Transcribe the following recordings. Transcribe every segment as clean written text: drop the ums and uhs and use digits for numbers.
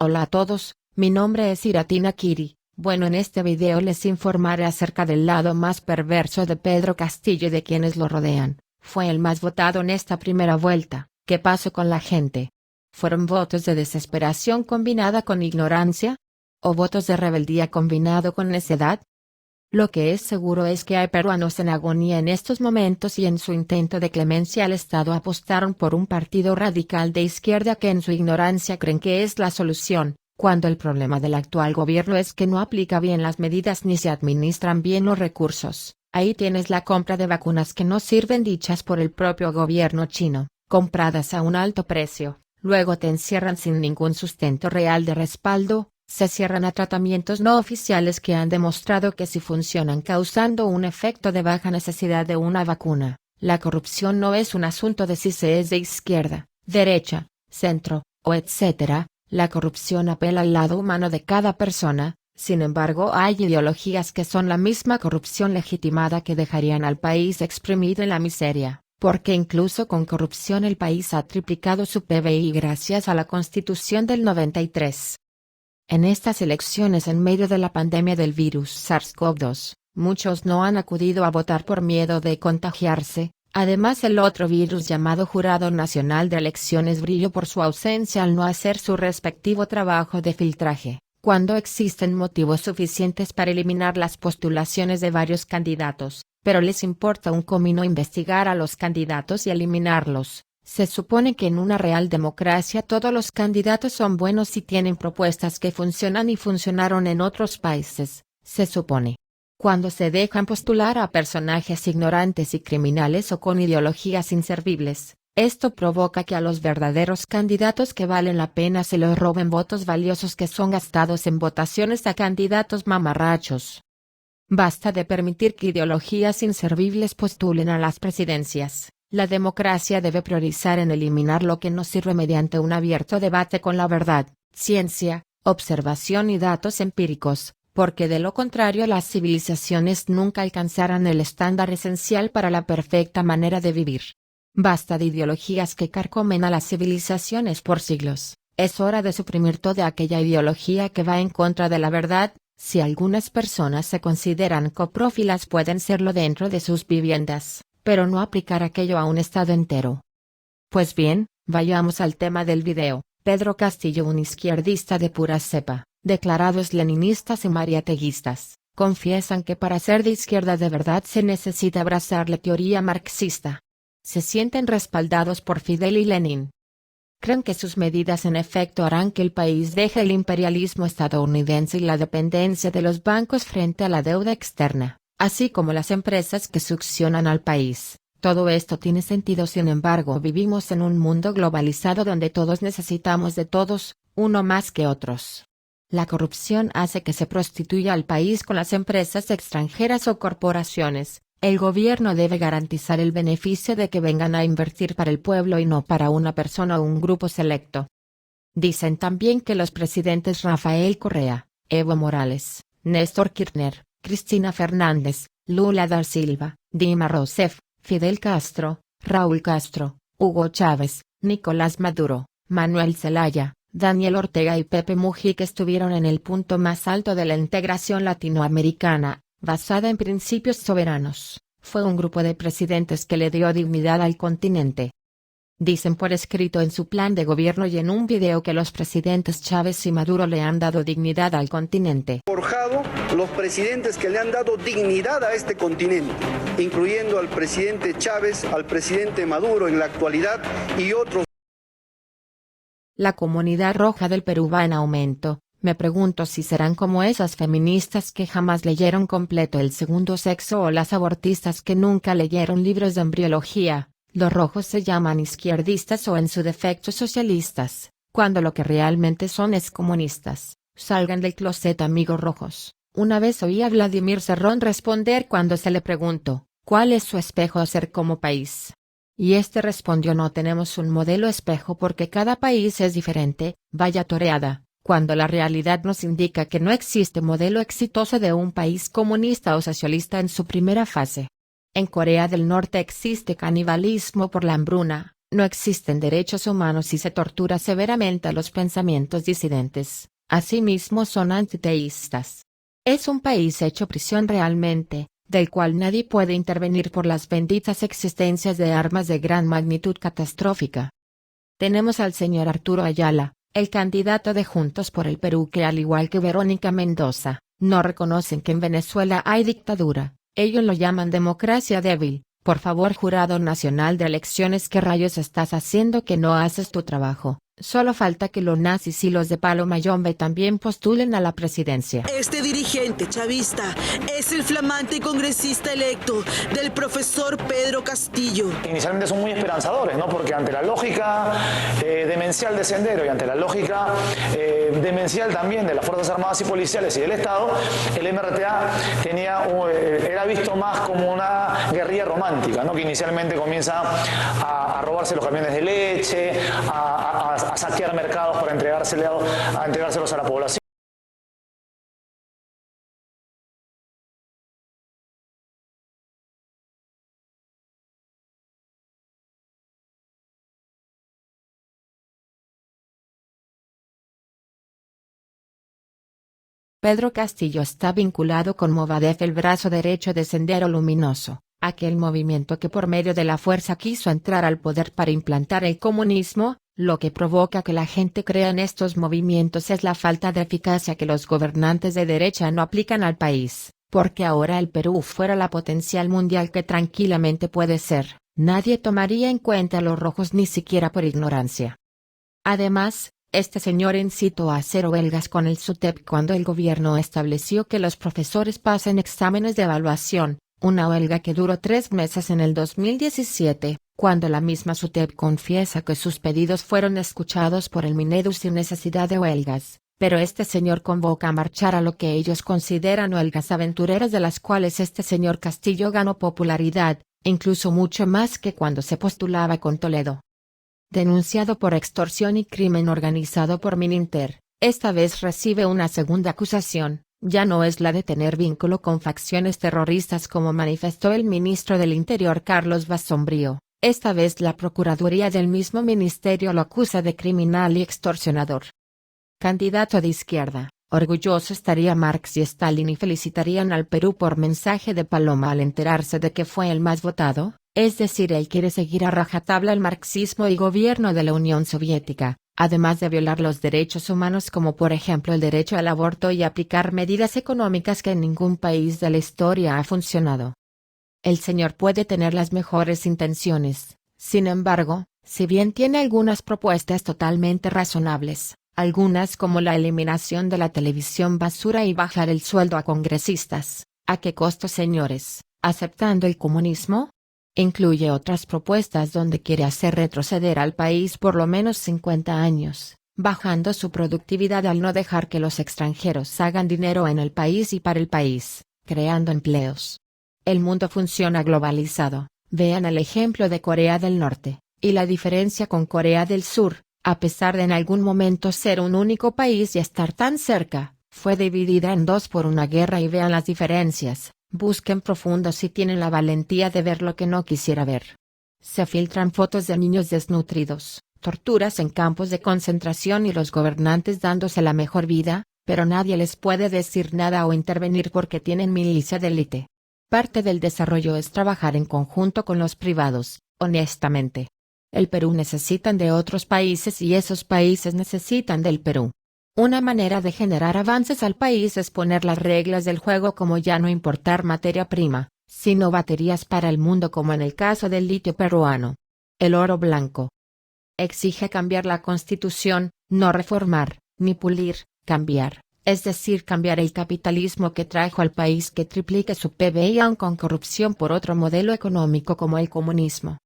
Hola a todos, mi nombre es Iratina Kiri. Bueno, en este video les informaré acerca del lado más perverso de Pedro Castillo y de quienes lo rodean. Fue el más votado en esta primera vuelta. ¿Qué pasó con la gente? ¿Fueron votos de desesperación combinada con ignorancia? ¿O votos de rebeldía combinado con necedad? Lo que es seguro es que hay peruanos en agonía en estos momentos y en su intento de clemencia al Estado apostaron por un partido radical de izquierda que en su ignorancia creen que es la solución, cuando el problema del actual gobierno es que no aplica bien las medidas ni se administran bien los recursos. Ahí tienes la compra de vacunas que no sirven dichas por el propio gobierno chino, compradas a un alto precio, luego te encierran sin ningún sustento real de respaldo. Se cierran a tratamientos no oficiales que han demostrado que sí funcionan causando un efecto de baja necesidad de una vacuna. La corrupción no es un asunto de si se es de izquierda, derecha, centro, o etcétera. La corrupción apela al lado humano de cada persona. Sin embargo, hay ideologías que son la misma corrupción legitimada que dejarían al país exprimido en la miseria, porque incluso con corrupción el país ha triplicado su PBI gracias a la Constitución del 93. En estas elecciones en medio de la pandemia del virus SARS-CoV-2, muchos no han acudido a votar por miedo de contagiarse. Además, el otro virus llamado Jurado Nacional de Elecciones brilló por su ausencia al no hacer su respectivo trabajo de filtraje, cuando existen motivos suficientes para eliminar las postulaciones de varios candidatos, pero les importa un comino investigar a los candidatos y eliminarlos. Se supone que en una real democracia todos los candidatos son buenos y tienen propuestas que funcionan y funcionaron en otros países, se supone. Cuando se dejan postular a personajes ignorantes y criminales o con ideologías inservibles, esto provoca que a los verdaderos candidatos que valen la pena se les roben votos valiosos que son gastados en votaciones a candidatos mamarrachos. Basta de permitir que ideologías inservibles postulen a las presidencias. La democracia debe priorizar en eliminar lo que no sirve mediante un abierto debate con la verdad, ciencia, observación y datos empíricos, porque de lo contrario las civilizaciones nunca alcanzarán el estándar esencial para la perfecta manera de vivir. Basta de ideologías que carcomen a las civilizaciones por siglos. Es hora de suprimir toda aquella ideología que va en contra de la verdad. Si algunas personas se consideran coprófilas pueden serlo dentro de sus viviendas, pero no aplicar aquello a un estado entero. Pues bien, vayamos al tema del video. Pedro Castillo, un izquierdista de pura cepa, declarados leninistas y mariateguistas, confiesan que para ser de izquierda de verdad se necesita abrazar la teoría marxista. Se sienten respaldados por Fidel y Lenin. Creen que sus medidas en efecto harán que el país deje el imperialismo estadounidense y la dependencia de los bancos frente a la deuda externa, así como las empresas que succionan al país. Todo esto tiene sentido, sin embargo vivimos en un mundo globalizado donde todos necesitamos de todos, uno más que otros. La corrupción hace que se prostituya al país con las empresas extranjeras o corporaciones. El gobierno debe garantizar el beneficio de que vengan a invertir para el pueblo y no para una persona o un grupo selecto. Dicen también que los presidentes Rafael Correa, Evo Morales, Néstor Kirchner, Cristina Fernández, Lula da Silva, Dilma Rousseff, Fidel Castro, Raúl Castro, Hugo Chávez, Nicolás Maduro, Manuel Zelaya, Daniel Ortega y Pepe Mujica estuvieron en el punto más alto de la integración latinoamericana, basada en principios soberanos. Fue un grupo de presidentes que le dio dignidad al continente. Dicen por escrito en su plan de gobierno y en un video que los presidentes Chávez y Maduro le han dado dignidad al continente. Forjado los presidentes que le han dado dignidad a este continente, incluyendo al presidente Chávez, al presidente Maduro en la actualidad y otros. La comunidad roja del Perú va en aumento. Me pregunto si serán como esas feministas que jamás leyeron completo El segundo sexo o las abortistas que nunca leyeron libros de embriología. Los rojos se llaman izquierdistas o en su defecto socialistas, cuando lo que realmente son es comunistas. Salgan del closet, amigos rojos. Una vez oí a Vladimir Cerrón responder cuando se le preguntó, ¿cuál es su espejo a ser como país? Y este respondió: no tenemos un modelo espejo porque cada país es diferente. Vaya toreada, cuando la realidad nos indica que no existe modelo exitoso de un país comunista o socialista en su primera fase. En Corea del Norte existe canibalismo por la hambruna, No existen derechos humanos y se tortura severamente a los pensamientos disidentes. Asimismo son antiteístas. Es un país hecho prisión realmente, del cual nadie puede intervenir por las benditas existencias de armas de gran magnitud catastrófica. Tenemos al señor Arturo Ayala, el candidato de Juntos por el Perú, que al igual que Verónica Mendoza, no reconocen que en Venezuela hay dictadura. Ellos lo llaman democracia débil. Por favor, Jurado Nacional de Elecciones, ¿qué rayos estás haciendo que no haces tu trabajo? Solo falta que los nazis y los de Palo Mayombe también postulen a la presidencia. Este dirigente chavista es el flamante congresista electo del profesor Pedro Castillo. Inicialmente son muy esperanzadores, ¿no? Porque ante la lógica demencial de Sendero y ante la lógica demencial también de las Fuerzas Armadas y Policiales y del Estado, el MRTA era visto más como una guerrilla romántica, ¿no? Que inicialmente comienza a robarse los camiones de leche, a saquear mercados para entregárselos a la población. Pedro Castillo está vinculado con Movadef, el brazo derecho de Sendero Luminoso, aquel movimiento que por medio de la fuerza quiso entrar al poder para implantar el comunismo. Lo que provoca que la gente crea en estos movimientos es la falta de eficacia que los gobernantes de derecha no aplican al país, porque ahora el Perú fuera la potencial mundial que tranquilamente puede ser, nadie tomaría en cuenta a los rojos ni siquiera por ignorancia. Además, este señor incitó a hacer huelgas con el SUTEP cuando el gobierno estableció que los profesores pasen exámenes de evaluación, una huelga que duró 3 meses en el 2017. Cuando la misma SUTEP confiesa que sus pedidos fueron escuchados por el Minedu sin necesidad de huelgas, pero este señor convoca a marchar a lo que ellos consideran huelgas aventureras, de las cuales este señor Castillo ganó popularidad, incluso mucho más que cuando se postulaba con Toledo. Denunciado por extorsión y crimen organizado por Mininter, esta vez recibe una segunda acusación, ya no es la de tener vínculo con facciones terroristas como manifestó el ministro del Interior Carlos Basombrío. Esta vez la Procuraduría del mismo ministerio lo acusa de criminal y extorsionador. Candidato de izquierda, orgulloso estaría Marx y Stalin y felicitarían al Perú por mensaje de Paloma al enterarse de que fue el más votado, es decir, él quiere seguir a rajatabla el marxismo y gobierno de la Unión Soviética, además de violar los derechos humanos como por ejemplo el derecho al aborto y aplicar medidas económicas que en ningún país de la historia ha funcionado. El señor puede tener las mejores intenciones, sin embargo, si bien tiene algunas propuestas totalmente razonables, algunas como la eliminación de la televisión basura y bajar el sueldo a congresistas, ¿a qué costo, señores? ¿Aceptando el comunismo? Incluye otras propuestas donde quiere hacer retroceder al país por lo menos 50 años, bajando su productividad al no dejar que los extranjeros hagan dinero en el país y para el país, creando empleos. El mundo funciona globalizado, vean el ejemplo de Corea del Norte, y la diferencia con Corea del Sur, a pesar de en algún momento ser un único país y estar tan cerca, fue dividida en dos por una guerra y vean las diferencias, busquen profundo si tienen la valentía de ver lo que no quisiera ver. Se filtran fotos de niños desnutridos, torturas en campos de concentración y los gobernantes dándose la mejor vida, pero nadie les puede decir nada o intervenir porque tienen milicia de élite. Parte del desarrollo es trabajar en conjunto con los privados, honestamente. El Perú necesitan de otros países y esos países necesitan del Perú. Una manera de generar avances al país es poner las reglas del juego, como ya no importar materia prima, sino baterías para el mundo, como en el caso del litio peruano. El oro blanco. Exige cambiar la Constitución, no reformar, ni pulir, cambiar. Es decir, cambiar el capitalismo que trajo al país que triplique su PBI aun con corrupción por otro modelo económico como el comunismo.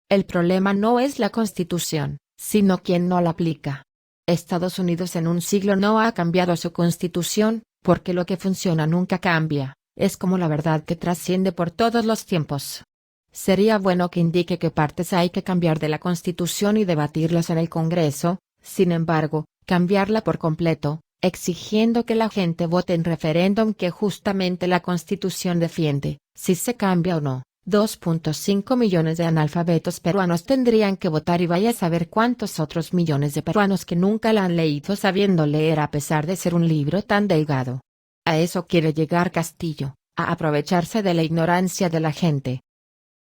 El problema no es la Constitución, sino quien no la aplica. Estados Unidos en un siglo no ha cambiado su Constitución, porque lo que funciona nunca cambia, es como la verdad que trasciende por todos los tiempos. Sería bueno que indique qué partes hay que cambiar de la Constitución y debatirlas en el Congreso, sin embargo, cambiarla por completo, exigiendo que la gente vote en referéndum que justamente la Constitución defiende, si se cambia o no, 2.5 millones de analfabetos peruanos tendrían que votar y vaya a saber cuántos otros millones de peruanos que nunca la han leído sabiendo leer a pesar de ser un libro tan delgado. A eso quiere llegar Castillo, a aprovecharse de la ignorancia de la gente.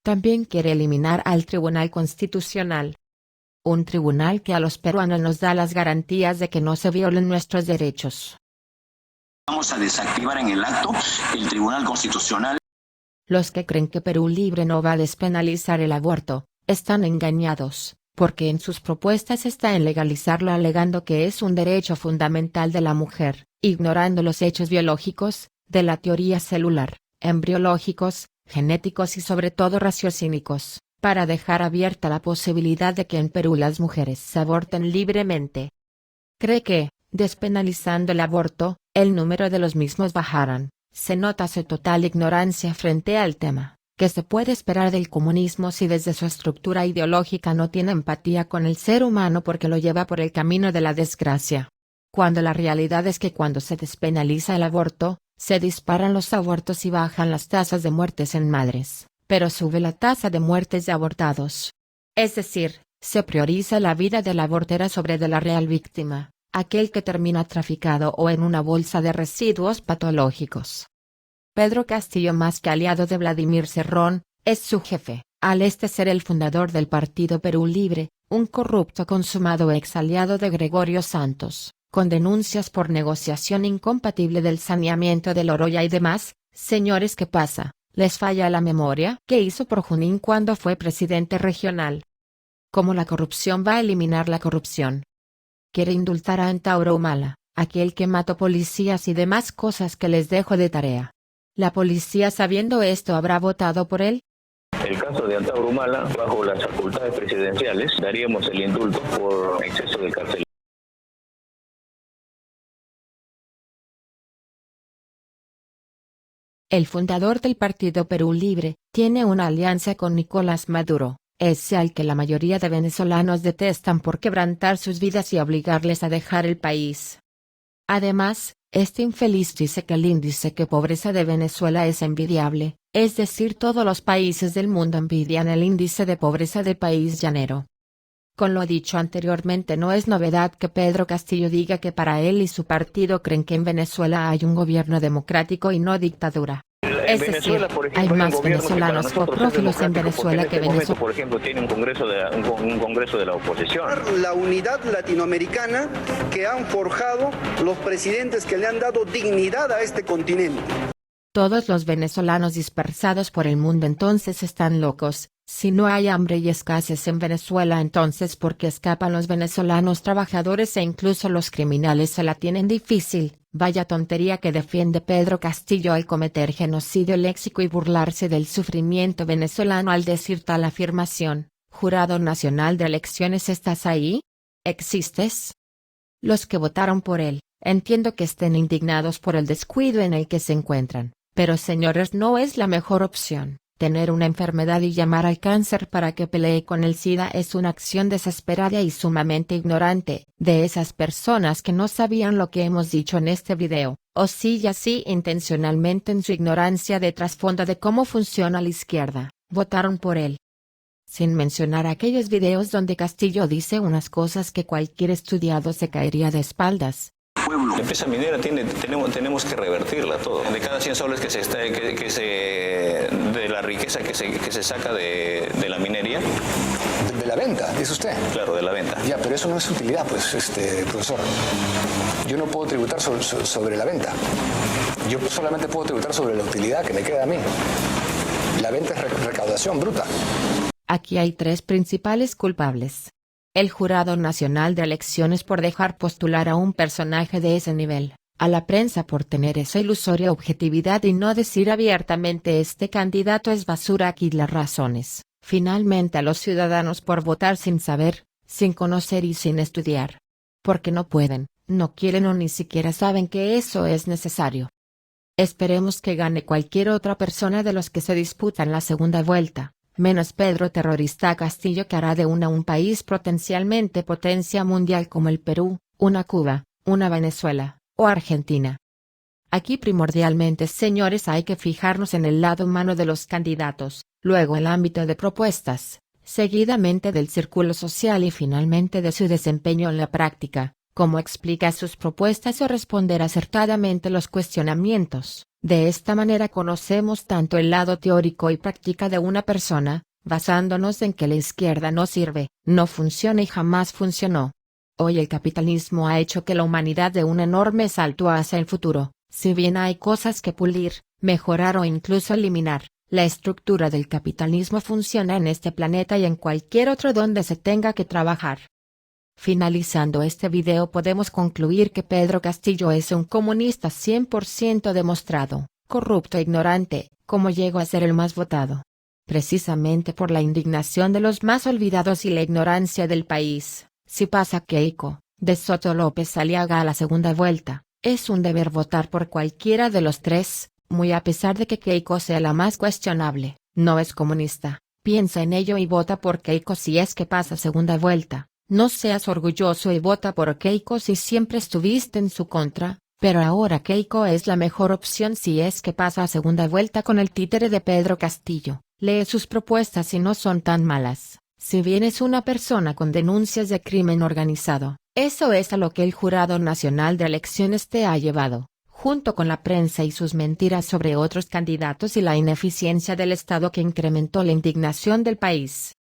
También quiere eliminar al Tribunal Constitucional. Un tribunal que a los peruanos nos da las garantías de que no se violen nuestros derechos. Vamos a desactivar en el acto el Tribunal Constitucional. Los que creen que Perú Libre no va a despenalizar el aborto, están engañados, porque en sus propuestas está en legalizarlo alegando que es un derecho fundamental de la mujer, ignorando los hechos biológicos, de la teoría celular, embriológicos, genéticos y sobre todo raciocínicos, para dejar abierta la posibilidad de que en Perú las mujeres se aborten libremente. Cree que, despenalizando el aborto, el número de los mismos bajarán. Se nota su total ignorancia frente al tema. ¿Qué se puede esperar del comunismo si desde su estructura ideológica no tiene empatía con el ser humano porque lo lleva por el camino de la desgracia? Cuando la realidad es que cuando se despenaliza el aborto, se disparan los abortos y bajan las tasas de muertes en madres, pero sube la tasa de muertes de abortados. Es decir, se prioriza la vida de la abortera sobre de la real víctima, aquel que termina traficado o en una bolsa de residuos patológicos. Pedro Castillo, más que aliado de Vladimir Cerrón, es su jefe, al ser el fundador del Partido Perú Libre, un corrupto consumado ex aliado de Gregorio Santos, con denuncias por negociación incompatible del saneamiento del Oroya y demás. Señores, ¿qué pasa? ¿Les falla la memoria? ¿Qué hizo por Junín cuando fue presidente regional? ¿Cómo la corrupción va a eliminar la corrupción? Quiere indultar a Antauro Humala, aquel que mató policías y demás cosas que les dejo de tarea. ¿La policía sabiendo esto habrá votado por él? El caso de Antauro Humala, bajo las facultades presidenciales, daríamos el indulto por exceso de carcel. El fundador del Partido Perú Libre, tiene una alianza con Nicolás Maduro. Ese al que la mayoría de venezolanos detestan por quebrantar sus vidas y obligarles a dejar el país. Además, este infeliz dice que el índice de pobreza de Venezuela es envidiable, es decir, todos los países del mundo envidian el índice de pobreza del país llanero. Con lo dicho anteriormente, no es novedad que Pedro Castillo diga que para él y su partido creen que en Venezuela hay un gobierno democrático y no dictadura. Es decir, hay más venezolanos coprófilos en Venezuela que venezolanos. Por ejemplo, tiene un congreso de la oposición. La unidad latinoamericana que han forjado los presidentes que le han dado dignidad a este continente. Todos los venezolanos dispersados por el mundo entonces están locos. Si no hay hambre y escasez en Venezuela, entonces ¿por qué escapan los venezolanos trabajadores e incluso los criminales se la tienen difícil? Vaya tontería que defiende Pedro Castillo al cometer genocidio léxico y burlarse del sufrimiento venezolano al decir tal afirmación. Jurado Nacional de Elecciones, ¿estás ahí? ¿Existes? Los que votaron por él, entiendo que estén indignados por el descuido en el que se encuentran, pero señores, no es la mejor opción. Tener una enfermedad y llamar al cáncer para que pelee con el SIDA es una acción desesperada y sumamente ignorante, de esas personas que no sabían lo que hemos dicho en este video, o sí y así intencionalmente en su ignorancia de trasfondo de cómo funciona la izquierda, votaron por él. Sin mencionar aquellos videos donde Castillo dice unas cosas que cualquier estudiado se caería de espaldas. La empresa minera tenemos que revertirla todo. De cada 100 soles de la riqueza que se saca de la minería. De la venta, dice usted. Claro, de la venta. Ya, pero eso no es utilidad, pues, profesor. Yo no puedo tributar sobre la venta. Yo solamente puedo tributar sobre la utilidad que me queda a mí. La venta es recaudación bruta. Aquí hay tres principales culpables. El Jurado Nacional de Elecciones por dejar postular a un personaje de ese nivel, a la prensa por tener esa ilusoria objetividad y no decir abiertamente este candidato es basura. Aquí las razones, finalmente a los ciudadanos por votar sin saber, sin conocer y sin estudiar. Porque no pueden, no quieren o ni siquiera saben que eso es necesario. Esperemos que gane cualquier otra persona de los que se disputan la segunda vuelta. Menos Pedro terrorista Castillo, que hará de un país potencialmente potencia mundial como el Perú, una Cuba, una Venezuela, o Argentina. Aquí primordialmente, señores, hay que fijarnos en el lado humano de los candidatos, luego el ámbito de propuestas, seguidamente del círculo social y finalmente de su desempeño en la práctica, cómo explica sus propuestas o responder acertadamente los cuestionamientos. De esta manera conocemos tanto el lado teórico y práctica de una persona, basándonos en que la izquierda no sirve, no funciona y jamás funcionó. Hoy el capitalismo ha hecho que la humanidad dé un enorme salto hacia el futuro. Si bien hay cosas que pulir, mejorar o incluso eliminar, la estructura del capitalismo funciona en este planeta y en cualquier otro donde se tenga que trabajar. Finalizando este video podemos concluir que Pedro Castillo es un comunista 100% demostrado, corrupto e ignorante, como llegó a ser el más votado. Precisamente por la indignación de los más olvidados y la ignorancia del país, si pasa Keiko, de Soto López Aliaga a la segunda vuelta, es un deber votar por cualquiera de los tres, muy a pesar de que Keiko sea la más cuestionable, no es comunista. Piensa en ello y vota por Keiko si es que pasa segunda vuelta. No seas orgulloso y vota por Keiko si siempre estuviste en su contra, pero ahora Keiko es la mejor opción si es que pasa a segunda vuelta con el títere de Pedro Castillo. Lee sus propuestas y no son tan malas. Si bien es una persona con denuncias de crimen organizado, eso es a lo que el Jurado Nacional de Elecciones te ha llevado, junto con la prensa y sus mentiras sobre otros candidatos y la ineficiencia del Estado que incrementó la indignación del país.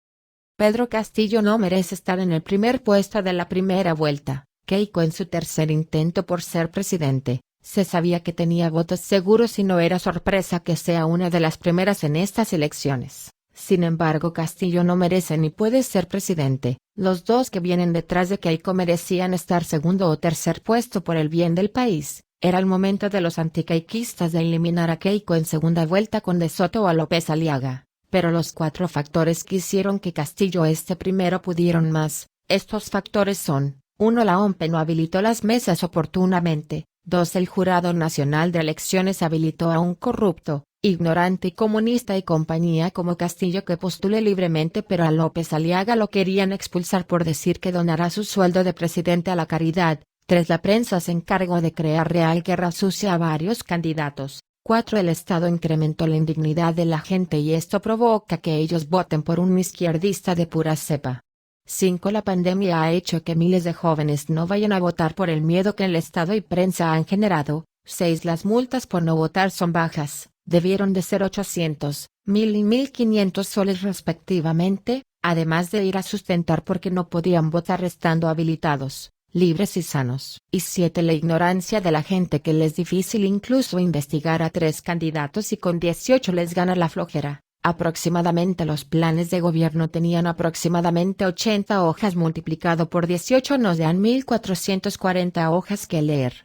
Pedro Castillo no merece estar en el primer puesto de la primera vuelta. Keiko en su tercer intento por ser presidente, se sabía que tenía votos seguros y no era sorpresa que sea una de las primeras en estas elecciones. Sin embargo, Castillo no merece ni puede ser presidente. Los dos que vienen detrás de Keiko merecían estar segundo o tercer puesto por el bien del país. Era el momento de los antiqueiquistas de eliminar a Keiko en segunda vuelta con De Soto o a López Aliaga. Pero los 4 factores que hicieron que Castillo esté primero pudieron más. Estos factores son: 1. La OMP no habilitó las mesas oportunamente. 2. El Jurado Nacional de Elecciones habilitó a un corrupto, ignorante y comunista y compañía como Castillo que postule libremente, pero a López Aliaga lo querían expulsar por decir que donará su sueldo de presidente a la caridad. 3. La prensa se encargó de crear real guerra sucia a varios candidatos. 4. El Estado incrementó la indignidad de la gente y esto provoca que ellos voten por un izquierdista de pura cepa. 5. La pandemia ha hecho que miles de jóvenes no vayan a votar por el miedo que el Estado y prensa han generado. 6. Las multas por no votar son bajas, debieron de ser 800, 1000 y 1500 soles respectivamente, además de ir a sustentar porque no podían votar estando habilitados, libres y sanos. Y 7. La ignorancia de la gente que les es difícil incluso investigar a 3 candidatos y con 18 les gana la flojera. Aproximadamente los planes de gobierno tenían aproximadamente 80 hojas multiplicado por 18 nos dan 1440 hojas que leer.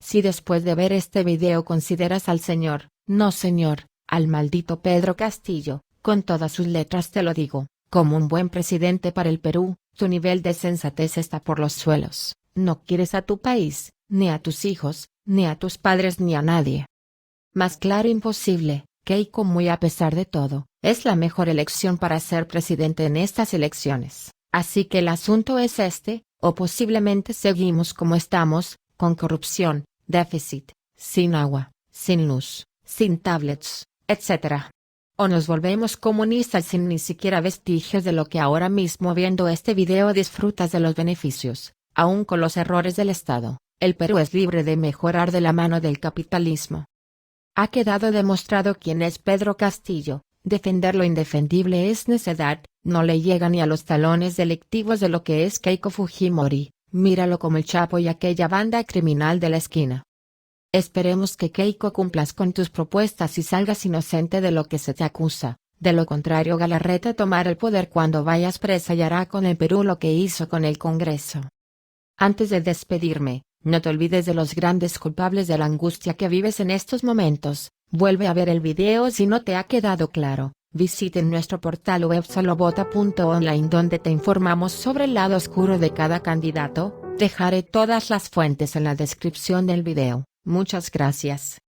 Si después de ver este video consideras al señor, no señor, al maldito Pedro Castillo, con todas sus letras te lo digo, como un buen presidente para el Perú, tu nivel de sensatez está por los suelos. No quieres a tu país, ni a tus hijos, ni a tus padres ni a nadie. Más claro imposible. Keiko, muy a pesar de todo, es la mejor elección para ser presidente en estas elecciones. Así que el asunto es este, o posiblemente seguimos como estamos, con corrupción, déficit, sin agua, sin luz, sin tablets, etc. O nos volvemos comunistas sin ni siquiera vestigios de lo que ahora mismo viendo este video disfrutas de los beneficios, aún con los errores del Estado. El Perú es libre de mejorar de la mano del capitalismo. Ha quedado demostrado quién es Pedro Castillo. Defender lo indefendible es necedad, no le llega ni a los talones delictivos de lo que es Keiko Fujimori. Míralo como el Chapo y aquella banda criminal de la esquina. Esperemos que Keiko cumplas con tus propuestas y salgas inocente de lo que se te acusa. De lo contrario, Galarreta tomará el poder cuando vayas presa y hará con el Perú lo que hizo con el Congreso. Antes de despedirme, no te olvides de los grandes culpables de la angustia que vives en estos momentos. Vuelve a ver el video si no te ha quedado claro. Visiten nuestro portal web solovota.online donde te informamos sobre el lado oscuro de cada candidato. Dejaré todas las fuentes en la descripción del video. Muchas gracias.